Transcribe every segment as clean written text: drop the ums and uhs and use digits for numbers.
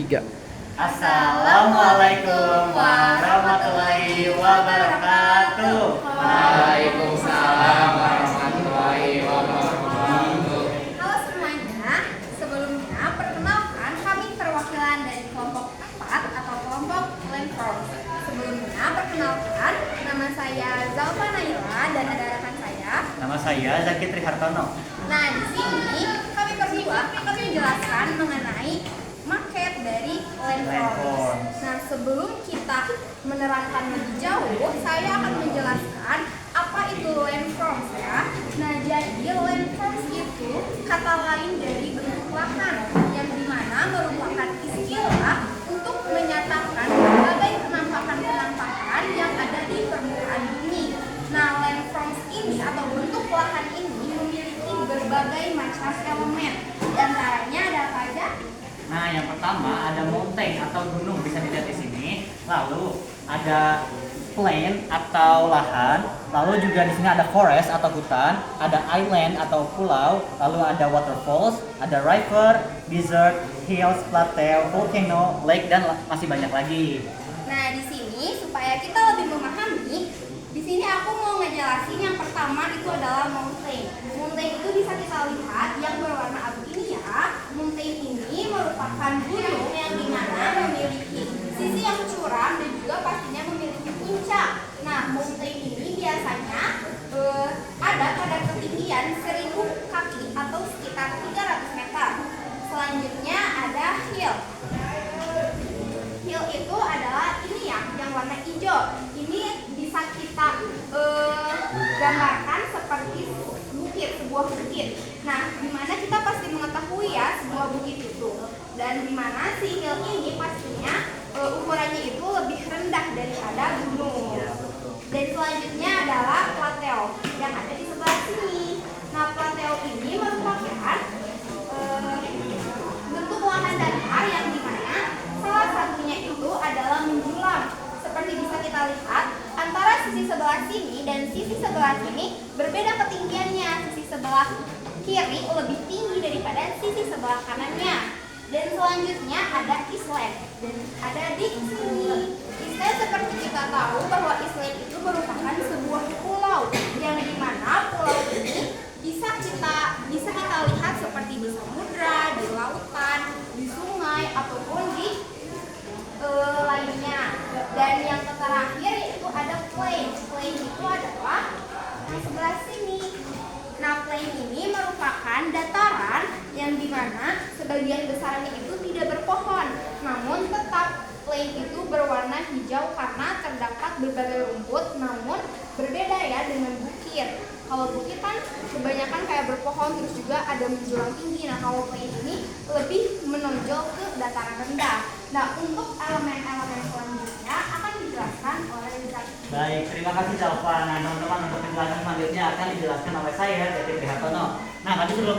3. Assalamualaikum warahmatullahi wabarakatuh. Waalaikumsalam warahmatullahi wabarakatuh. Halo semuanya, sebelumnya perkenalkan kami perwakilan dari kelompok 4 atau kelompok Landforms. Sebelumnya perkenalkan, nama saya Zalfa Naila dan ada rekan saya. Nama saya Zaki Trihartono. Nah, di sini kami berdua akan menjelaskan mengenai market dari Landforms. Nah, sebelum kita menerangkan lebih jauh, saya akan menjelaskan apa itu Landforms ya. Nah, jadi Landforms itu kata lain dari bentuk lahan yang dimana merupakan istilah untuk menyatakan berbagai penampakan-penampakan yang ada di permukaan bumi. Nah, Landforms ini atau bentuk lahan ini memiliki berbagai macam elemen. Di antaranya ada apa aja? Nah, yang pertama ada mountain atau gunung, bisa dilihat di sini. Lalu ada plain atau lahan. Lalu juga di sini ada forest atau hutan, ada island atau pulau, lalu ada waterfalls, ada river, desert, hills, plateau, volcano, lake, dan masih banyak lagi. Nah, di sini supaya kita lebih memahami, di sini aku mau ngejelasin yang pertama itu adalah mountain. Mountain itu bisa kita lihat yang berwarna abu ini ya. Mountain ini merupakan gunung yang dimana memiliki sisi yang curam dan juga pastinya memiliki puncak. Nah, mountain ini biasanya ada pada ketinggian 1000 kaki atau sekitar 300 meter. Selanjutnya ada hill. Hill itu adalah ini ya, yang warna hijau. Ini bisa kita gambarkan seperti bukit, sebuah bukit. Nah, dimana kita pasti mengetahui ya sebuah bukit itu. Dan dimana si hill ini pastinya ukurannya itu lebih rendah daripada gunung. Dan selanjutnya adalah plateau yang ada di sebelah sini. Nah, plateau ini merupakan bentuk lahan datar yang dimana salah satunya itu adalah menjulang. Seperti bisa kita lihat, antara sisi sebelah sini dan sisi sebelah sini berbeda ketinggiannya. Sisi sebelah kiri lebih tinggi daripada sisi sebelah kanannya. Dan selanjutnya ada island dan ada di sini. Island seperti kita tahu bahwa island itu merupakan sebuah pulau yang dimana pulau ini bisa kita lihat seperti di samudra, di lautan, di sungai ataupun di lainnya. Dan yang terakhir yaitu ada plain. Plain itu adalah di sebelah sini. Nah, plain ini merupakan dataran yang dimana sebagian besarnya itu tidak berpohon, namun tetap plain itu berwarna hijau karena terdapat berbagai rumput, namun berbeda ya dengan bukit. Kalau bukit kan kebanyakan kayak berpohon terus juga ada menjulang tinggi. Nah, kalau plain ini lebih menonjol ke dataran rendah. Nah, untuk elemen-elemen selanjutnya akan dijelaskan oleh Zaki. Baik, terima kasih Zalfa. Nah, teman-teman, untuk penjelasan selanjutnya akan dijelaskan oleh saya, Zaki Trihartono. Nah, tapi sebelum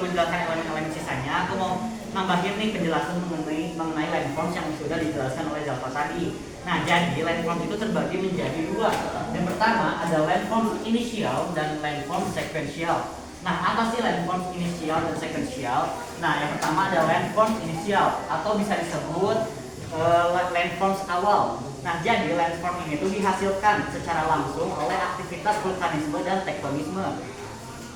menjelaskan elemen-elemen sisanya, aku mau nambahin nih penjelasan mengenai landforms yang sudah dijelaskan oleh Zalfa tadi. Nah, jadi landforms itu terbagi menjadi dua. Yang pertama ada landforms inisial dan landforms sequential. Nah, apa sih landforms inisial dan sequential? Nah, yang pertama ada landforms inisial atau bisa disebut landforms awal. Nah, jadi landform ini itu dihasilkan secara langsung oleh aktivitas vulkanisme dan tektonisme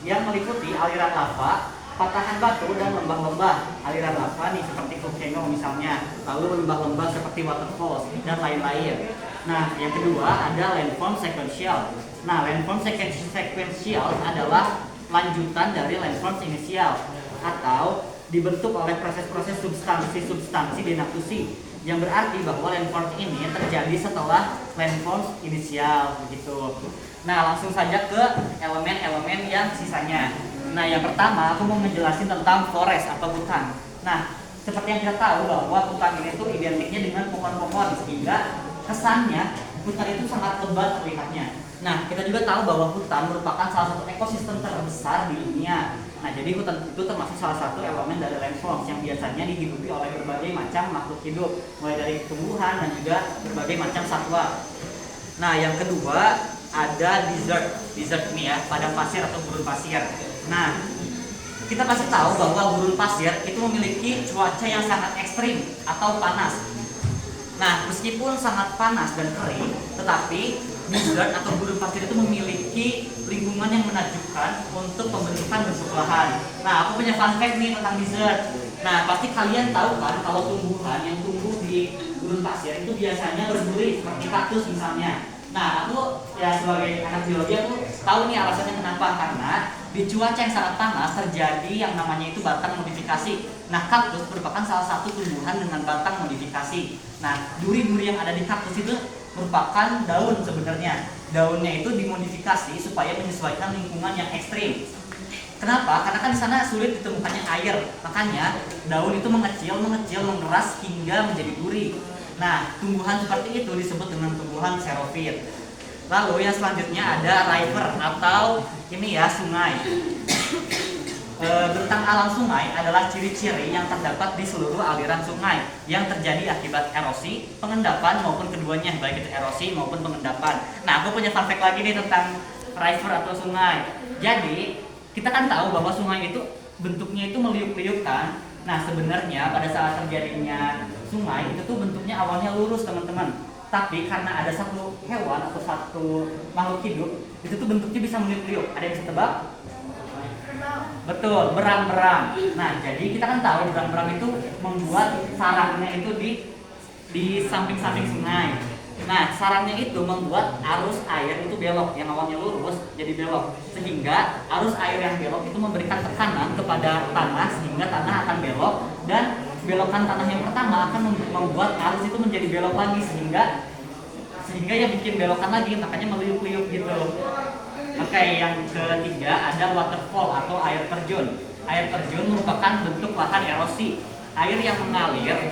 yang meliputi aliran lava, patahan batu, dan lembah-lembah. Aliran lava nih seperti volcano misalnya, lalu lembah-lembah seperti waterfalls dan lain-lain. Nah, yang kedua ada landform sequential. Nah, landform sequential adalah lanjutan dari landforms inisial atau dibentuk oleh proses-proses substansi dinaktusi, yang berarti bahwa landforms ini terjadi setelah landforms inisial begitu. Nah, langsung saja ke elemen-elemen yang sisanya. Nah, yang pertama aku mau ngejelasin tentang forest atau hutan. Nah, seperti yang kita tahu bahwa hutan ini tuh identiknya dengan pohon-pohon, sehingga kesannya hutan itu sangat lebat terlihatnya. Nah, kita juga tahu bahwa hutan merupakan salah satu ekosistem terbesar di dunia. Nah, jadi hutan itu termasuk salah satu elemen dari landforms yang biasanya dihidupi oleh berbagai macam makhluk hidup, mulai dari tumbuhan dan juga berbagai macam satwa. Nah, yang kedua ada desert. Desert ini ya, padang pasir atau gurun pasir. Nah, kita pasti tahu bahwa gurun pasir itu memiliki cuaca yang sangat ekstrim atau panas. Nah, meskipun sangat panas dan kering, tetapi desert atau gurun pasir itu memiliki lingkungan yang menakjubkan untuk pembentukan bentuk lahan. Nah, aku punya fun fact nih tentang desert. Nah, pasti kalian tahu kan kalau tumbuhan yang tumbuh di gurun pasir itu biasanya berduri seperti kaktus misalnya. Nah, aku ya sebagai anak biologi aku tahu nih alasannya kenapa, karena di cuaca yang sangat panas terjadi yang namanya itu batang modifikasi. Nah, kaktus merupakan salah satu tumbuhan dengan batang modifikasi. Nah, duri-duri yang ada di kaktus itu merupakan daun sebenarnya. Daunnya itu dimodifikasi supaya menyesuaikan lingkungan yang ekstrim. Kenapa? Karena kan di sana sulit ditemukannya air. Makanya daun itu mengecil, mengeras hingga menjadi duri. Nah, tumbuhan seperti itu disebut dengan tumbuhan xerophyt. Lalu yang selanjutnya ada river atau ini ya sungai. Bentang alam sungai adalah ciri-ciri yang terdapat di seluruh aliran sungai yang terjadi akibat erosi, pengendapan maupun keduanya, baik itu erosi maupun pengendapan. Nah, aku punya fun fact lagi nih tentang river atau sungai. Jadi, kita kan tahu bahwa sungai itu bentuknya itu meliuk-liuk kan. Nah, sebenarnya pada saat terjadinya sungai itu tuh bentuknya awalnya lurus, teman-teman. Tapi karena ada satu hewan atau satu makhluk hidup, itu tuh bentuknya bisa meliuk-liuk. Ada yang bisa tebak? Betul, berang-berang. Nah, jadi kita kan tahu berang-berang itu membuat sarangnya itu di samping-samping sungai. Nah, sarangnya itu membuat arus air itu belok, yang awalnya lurus jadi belok, sehingga arus air yang belok itu memberikan tekanan kepada tanah sehingga tanah akan belok, dan belokan tanah yang pertama akan membuat arus itu menjadi belok lagi sehingga yang bikin belokan lagi, makanya meliuk-liuk gitu. Oke, yang ketiga ada waterfall atau air terjun. Air terjun merupakan bentuk lahan erosi. Air yang mengalir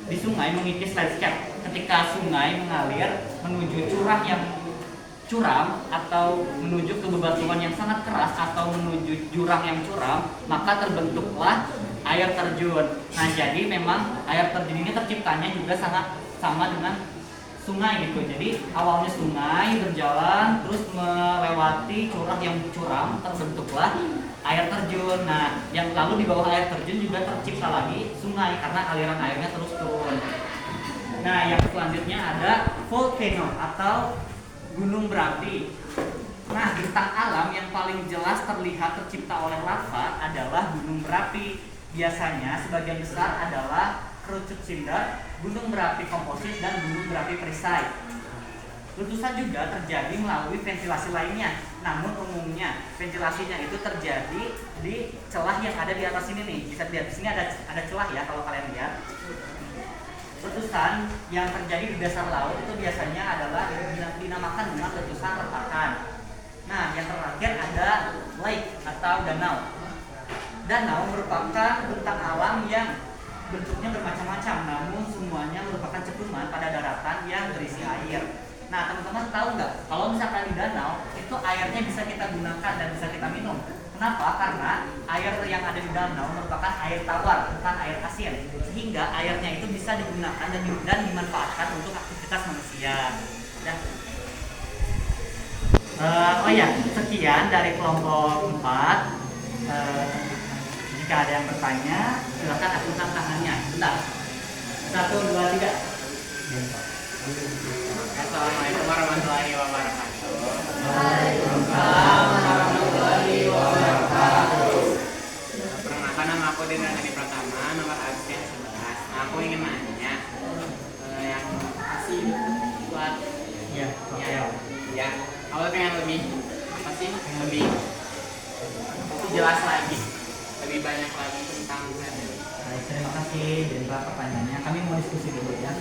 di sungai mengikis landscape. Ketika sungai mengalir menuju curah yang curam atau menuju ke bebatuan yang sangat keras atau menuju jurang yang curam, maka terbentuklah air terjun. Nah, jadi memang air terjun ini terciptanya juga sangat sama dengan sungai gitu. Jadi awalnya sungai berjalan terus melewati curah yang curam, terbentuklah air terjun. Nah, yang lalu di bawah air terjun juga tercipta lagi sungai karena aliran airnya terus turun. Nah, yang selanjutnya ada volcano atau gunung berapi. Nah, bintang alam yang paling jelas terlihat tercipta oleh lava adalah gunung berapi. Biasanya sebagian besar adalah kerucut cinder, gunung berapi komposit, dan gunung berapi perisai. Letusan juga terjadi melalui ventilasi lainnya. Namun umumnya ventilasinya itu terjadi di celah yang ada di atas ini nih. Bisa lihat di sini ada celah ya kalau kalian lihat. Letusan yang terjadi di dasar laut itu biasanya adalah dinamakan dengan letusan retakan. Nah, yang terakhir ada lake atau danau. Danau merupakan bentang alam yang bentuknya bermacam-macam, namun semuanya merupakan cekungan pada daratan yang berisi air. Nah, teman-teman tahu nggak kalau misalkan di danau itu airnya bisa kita gunakan dan bisa kita minum? Kenapa? Karena air yang ada di danau merupakan air tawar, bukan air asin, sehingga airnya itu bisa digunakan dan dimanfaatkan untuk aktivitas manusia. Dan oh ya, sekian dari kelompok 4. Jika ada yang bertanya, silakan acungkan tangannya. Bentar. 1, 2, 3. Assalamualaikum warahmatullahi wabarakatuh. Waalaikumsalam warahmatullahi wabarakatuh. Perkenalkan, nama aku Dina Hadi Pratama, nomor absen 11. Nah, aku ingin nanya yang kasih buat ya. Aku pengen lebih jelas lagi, lebih banyak lagi tentang Baik, terima kasih Dendra pertanyaannya. Kami mau diskusi dulu ya.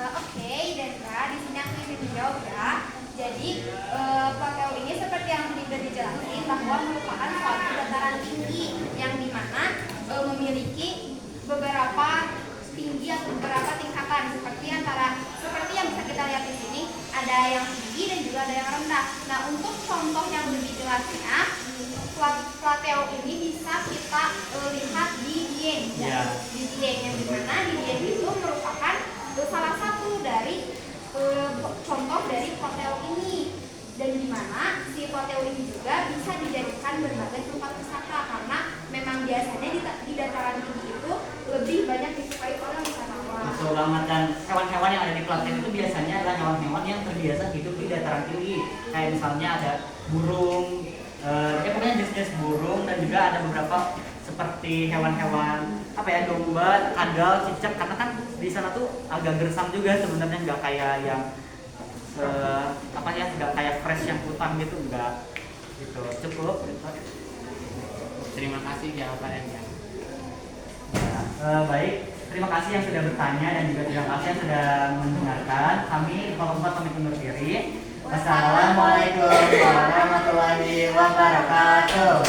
Oke, Dendra, di sini aku ingin menjawab ya. Jadi, plateau ini seperti yang sudah dijelasin bahwa merupakan suatu dataran tinggi memiliki beberapa tinggi atau beberapa tingkatan seperti yang bisa kita lihat di sini, ada yang tinggi dan juga ada yang rendah. Nah, untuk contoh yang lebih jelasnya, plateo ini bisa kita lihat di Dieng. Di Dieng, yang dimana di Dieng itu merupakan salah satu dari contoh dari plateo ini, dan dimana si plateo ini juga bisa dijadikan berbagai tempat wisata karena memang biasanya di dataran tinggi itu lebih banyak disukai oleh wisatawan. Betul banget, dan hewan-hewan yang ada di plateo itu biasanya adalah hewan-hewan yang terbiasa hidup di dataran tinggi. Kayak misalnya ada burung, pokoknya jenis-jenis burung, dan juga ada beberapa seperti hewan-hewan domba, kadal, cicak, karena kan di sana tuh agak gersam juga sebenarnya, nggak kayak yang nggak kayak fresh yang hutan gitu, enggak gitu. Cukup. Terima kasih jawabannya. Baik, terima kasih yang sudah bertanya dan juga terima kasih yang sudah mendengarkan. Kami Kelompok pamit undur diri. Wassalamualaikum warahmatullahi wabarakatuh.